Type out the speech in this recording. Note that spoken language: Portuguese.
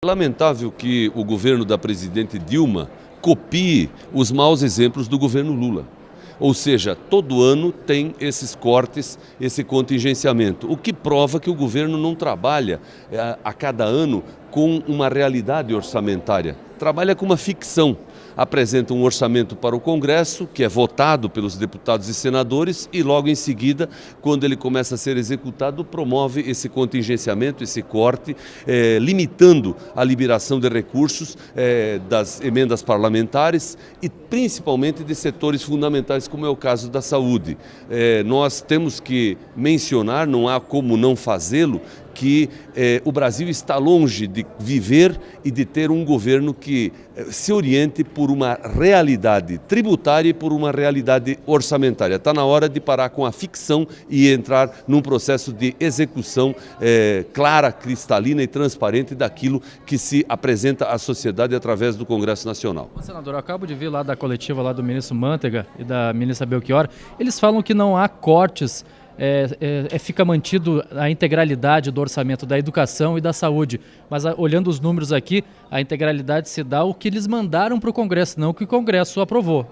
É lamentável que o governo da presidente Dilma copie os maus exemplos do governo Lula. Ou seja, todo ano tem esses cortes, esse contingenciamento, o que prova que o governo não trabalha a cada ano com uma realidade orçamentária, trabalha com uma ficção. Apresenta um orçamento para o Congresso, que é votado pelos deputados e senadores, e logo em seguida, quando ele começa a ser executado, promove esse contingenciamento, esse corte, limitando a liberação de recursos das emendas parlamentares e principalmente de setores fundamentais, como é o caso da saúde. Nós temos que mencionar, não há como não fazê-lo, que o Brasil está longe de viver e de ter um governo que se oriente por uma realidade tributária e por uma realidade orçamentária. Está na hora de parar com a ficção e entrar num processo de execução clara, cristalina e transparente daquilo que se apresenta à sociedade através do Congresso Nacional. Senador, eu acabo de vir lá da coletiva lá do ministro Mantega e da ministra Belchior. Eles falam que não há cortes. Fica mantido a integralidade do orçamento da educação e da saúde, mas olhando os números aqui, a integralidade se dá o que eles mandaram para o Congresso, não o que o Congresso aprovou.